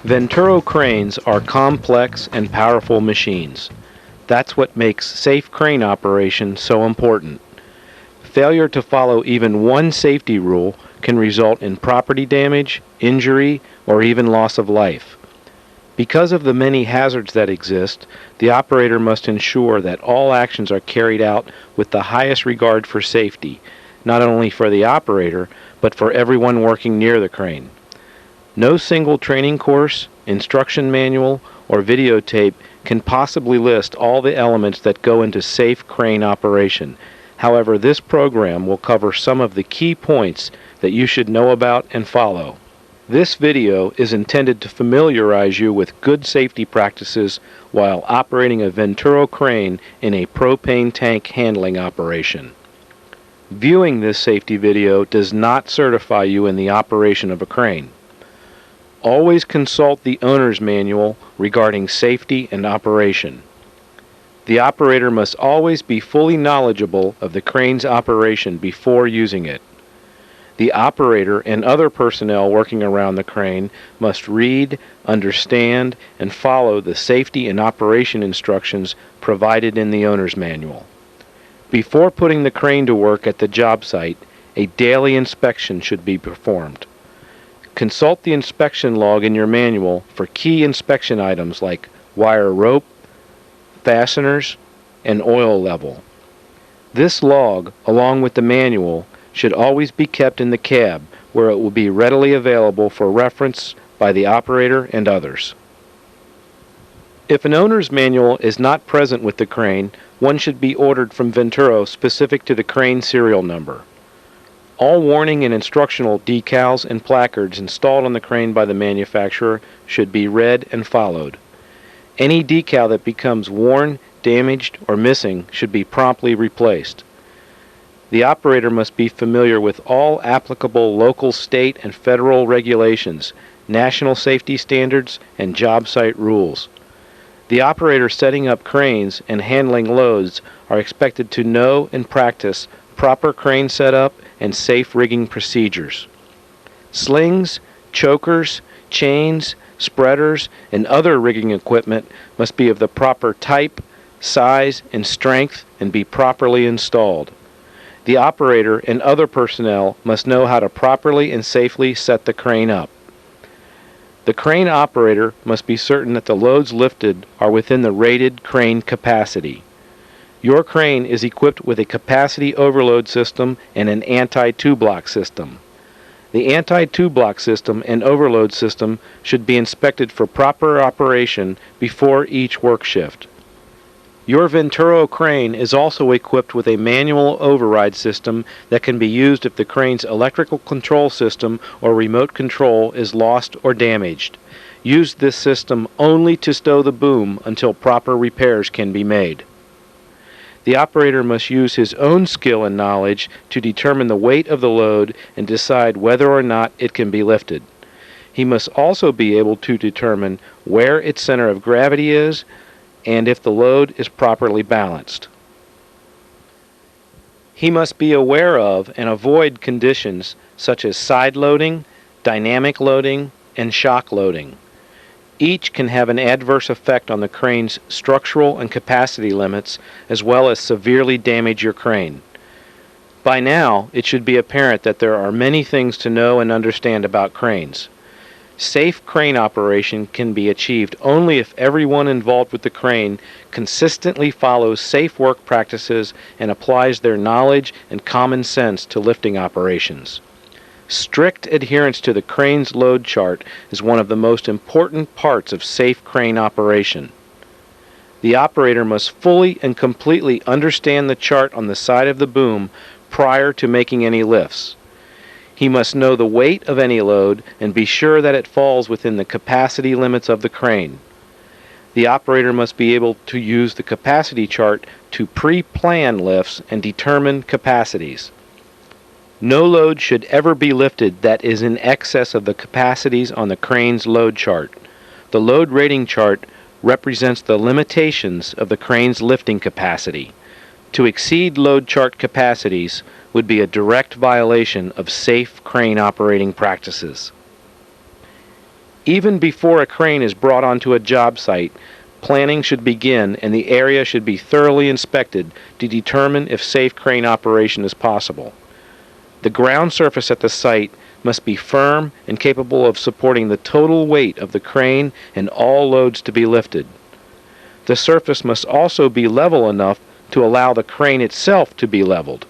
Venturo cranes are complex and powerful machines. That's what makes safe crane operation so important. Failure to follow even one safety rule can result in property damage, injury, or even loss of life. Because of the many hazards that exist, the operator must ensure that all actions are carried out with the highest regard for safety, not only for the operator, but for everyone working near the crane. No single training course, instruction manual, or videotape can possibly list all the elements that go into safe crane operation. However, this program will cover some of the key points that you should know about and follow. This video is intended to familiarize you with good safety practices while operating a Venturo crane in a propane tank handling operation. Viewing this safety video does not certify you in the operation of a crane. Always consult the owner's manual regarding safety and operation. The operator must always be fully knowledgeable of the crane's operation before using it. The operator and other personnel working around the crane must read, understand, and follow the safety and operation instructions provided in the owner's manual. Before putting the crane to work at the job site, a daily inspection should be performed. Consult the inspection log in your manual for key inspection items like wire rope, fasteners, and oil level. This log, along with the manual, should always be kept in the cab where it will be readily available for reference by the operator and others. If an owner's manual is not present with the crane, one should be ordered from Venturo specific to the crane serial number. All warning and instructional decals and placards installed on the crane by the manufacturer should be read and followed. Any decal that becomes worn, damaged, or missing should be promptly replaced. The operator must be familiar with all applicable local, state, and federal regulations, national safety standards, and job site rules. The operator setting up cranes and handling loads are expected to know and practice proper crane setup and safe rigging procedures. Slings, chokers, chains, spreaders, and other rigging equipment must be of the proper type, size, and strength and be properly installed. The operator and other personnel must know how to properly and safely set the crane up. The crane operator must be certain that the loads lifted are within the rated crane capacity. Your crane is equipped with a capacity overload system and an anti-two-block system. The anti-two-block system and overload system should be inspected for proper operation before each work shift. Your Venturo crane is also equipped with a manual override system that can be used if the crane's electrical control system or remote control is lost or damaged. Use this system only to stow the boom until proper repairs can be made. The operator must use his own skill and knowledge to determine the weight of the load and decide whether or not it can be lifted. He must also be able to determine where its center of gravity is and if the load is properly balanced. He must be aware of and avoid conditions such as side loading, dynamic loading, and shock loading. Each can have an adverse effect on the crane's structural and capacity limits, as well as severely damage your crane. By now, it should be apparent that there are many things to know and understand about cranes. Safe crane operation can be achieved only if everyone involved with the crane consistently follows safe work practices and applies their knowledge and common sense to lifting operations. Strict adherence to the crane's load chart is one of the most important parts of safe crane operation. The operator must fully and completely understand the chart on the side of the boom prior to making any lifts. He must know the weight of any load and be sure that it falls within the capacity limits of the crane. The operator must be able to use the capacity chart to pre-plan lifts and determine capacities. No load should ever be lifted that is in excess of the capacities on the crane's load chart. The load rating chart represents the limitations of the crane's lifting capacity. To exceed load chart capacities would be a direct violation of safe crane operating practices. Even before a crane is brought onto a job site, planning should begin and the area should be thoroughly inspected to determine if safe crane operation is possible. The ground surface at the site must be firm and capable of supporting the total weight of the crane and all loads to be lifted. The surface must also be level enough to allow the crane itself to be leveled.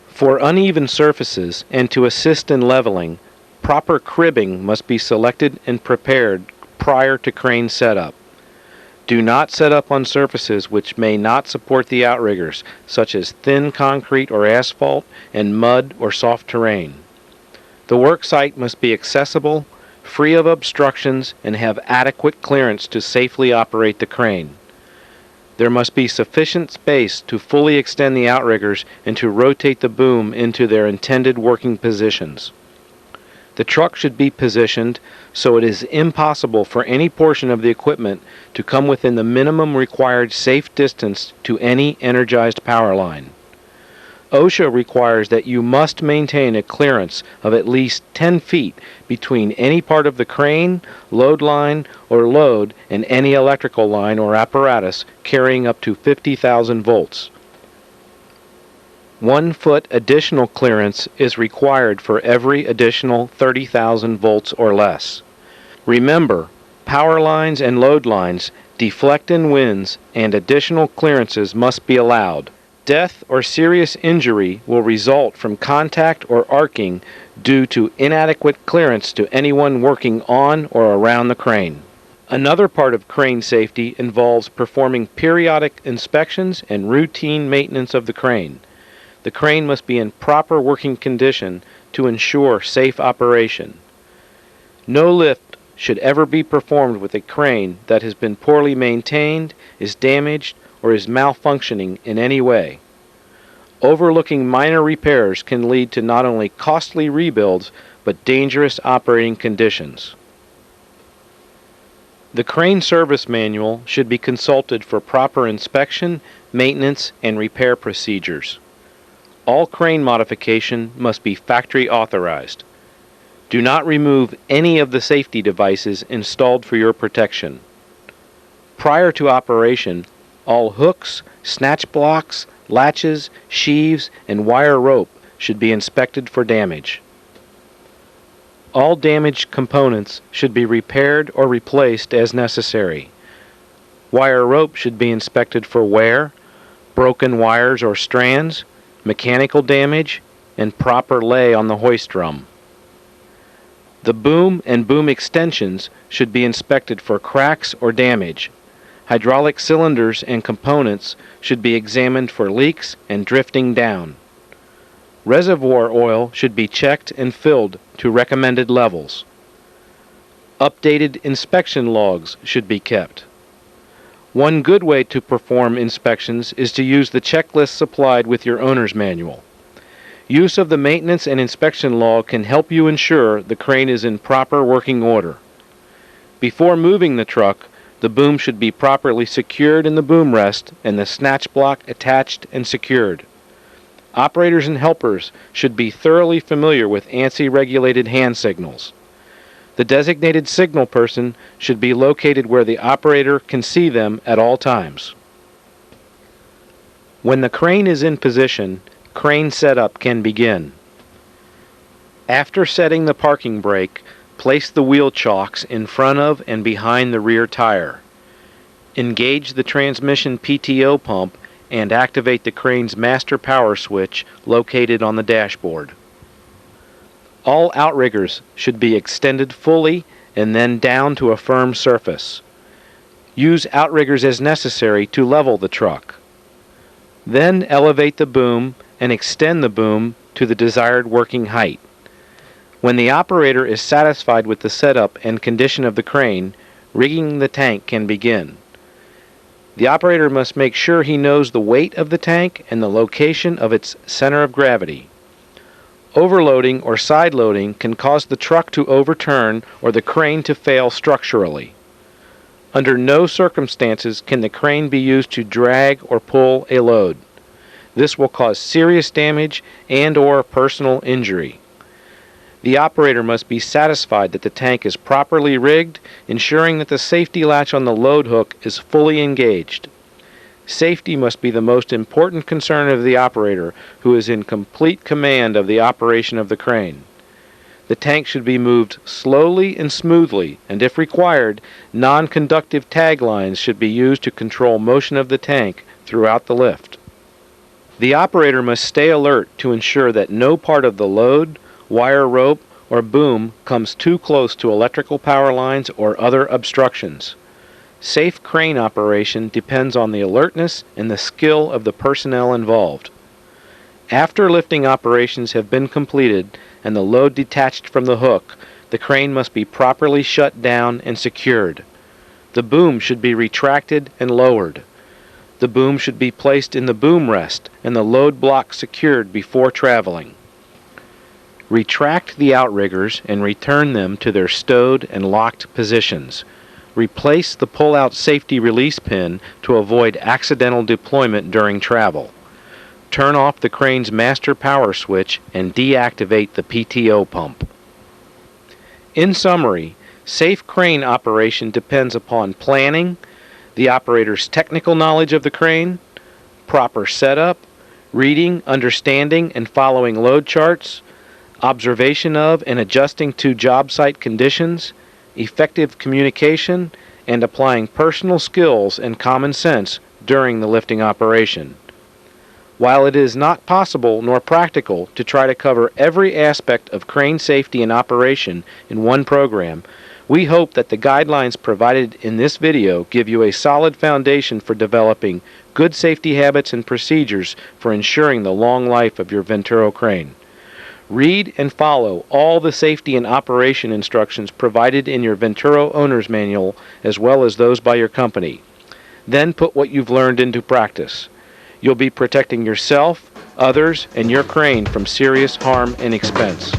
For uneven surfaces and to assist in leveling, proper cribbing must be selected and prepared prior to crane setup. Do not set up on surfaces which may not support the outriggers, such as thin concrete or asphalt and mud or soft terrain. The work site must be accessible, free of obstructions, and have adequate clearance to safely operate the crane. There must be sufficient space to fully extend the outriggers and to rotate the boom into their intended working positions. The truck should be positioned so it is impossible for any portion of the equipment to come within the minimum required safe distance to any energized power line. OSHA requires that you must maintain a clearance of at least 10 feet between any part of the crane, load line, or load and any electrical line or apparatus carrying up to 50,000 volts. 1 foot additional clearance is required for every additional 30,000 volts or less. Remember, power lines and load lines deflect in winds and additional clearances must be allowed. Death or serious injury will result from contact or arcing due to inadequate clearance to anyone working on or around the crane. Another part of crane safety involves performing periodic inspections and routine maintenance of the crane. The crane must be in proper working condition to ensure safe operation. No lift should ever be performed with a crane that has been poorly maintained, is damaged, or is malfunctioning in any way. Overlooking minor repairs can lead to not only costly rebuilds, but dangerous operating conditions. The crane service manual should be consulted for proper inspection, maintenance, and repair procedures. All crane modification must be factory authorized. Do not remove any of the safety devices installed for your protection. Prior to operation, all hooks, snatch blocks, latches, sheaves, and wire rope should be inspected for damage. All damaged components should be repaired or replaced as necessary. Wire rope should be inspected for wear, broken wires or strands, mechanical damage, and proper lay on the hoist drum. The boom and boom extensions should be inspected for cracks or damage. Hydraulic cylinders and components should be examined for leaks and drifting down. Reservoir oil should be checked and filled to recommended levels. Updated inspection logs should be kept. One good way to perform inspections is to use the checklist supplied with your owner's manual. Use of the maintenance and inspection log can help you ensure the crane is in proper working order. Before moving the truck, the boom should be properly secured in the boom rest and the snatch block attached and secured. Operators and helpers should be thoroughly familiar with ANSI-regulated hand signals. The designated signal person should be located where the operator can see them at all times. When the crane is in position, crane setup can begin. After setting the parking brake, place the wheel chocks in front of and behind the rear tire. Engage the transmission PTO pump and activate the crane's master power switch located on the dashboard. All outriggers should be extended fully and then down to a firm surface. Use outriggers as necessary to level the truck. Then elevate the boom and extend the boom to the desired working height. When the operator is satisfied with the setup and condition of the crane, rigging the tank can begin. The operator must make sure he knows the weight of the tank and the location of its center of gravity. Overloading or sideloading can cause the truck to overturn or the crane to fail structurally. Under no circumstances can the crane be used to drag or pull a load. This will cause serious damage and/or personal injury. The operator must be satisfied that the tank is properly rigged, ensuring that the safety latch on the load hook is fully engaged. Safety must be the most important concern of the operator, who is in complete command of the operation of the crane. The tank should be moved slowly and smoothly, and if required, non-conductive tag lines should be used to control motion of the tank throughout the lift. The operator must stay alert to ensure that no part of the load, wire rope, or boom comes too close to electrical power lines or other obstructions. Safe crane operation depends on the alertness and the skill of the personnel involved. After lifting operations have been completed and the load detached from the hook, the crane must be properly shut down and secured. The boom should be retracted and lowered. The boom should be placed in the boom rest and the load block secured before traveling. Retract the outriggers and return them to their stowed and locked positions. Replace the pull-out safety release pin to avoid accidental deployment during travel. Turn off the crane's master power switch and deactivate the PTO pump. In summary, safe crane operation depends upon planning, the operator's technical knowledge of the crane, proper setup, reading, understanding, and following load charts, observation of and adjusting to job site conditions, effective communication, and applying personal skills and common sense during the lifting operation. While it is not possible nor practical to try to cover every aspect of crane safety and operation in one program, we hope that the guidelines provided in this video give you a solid foundation for developing good safety habits and procedures for ensuring the long life of your Venturo crane. Read and follow all the safety and operation instructions provided in your Venturo Owner's Manual as well as those by your company. Then put what you've learned into practice. You'll be protecting yourself, others, and your crane from serious harm and expense.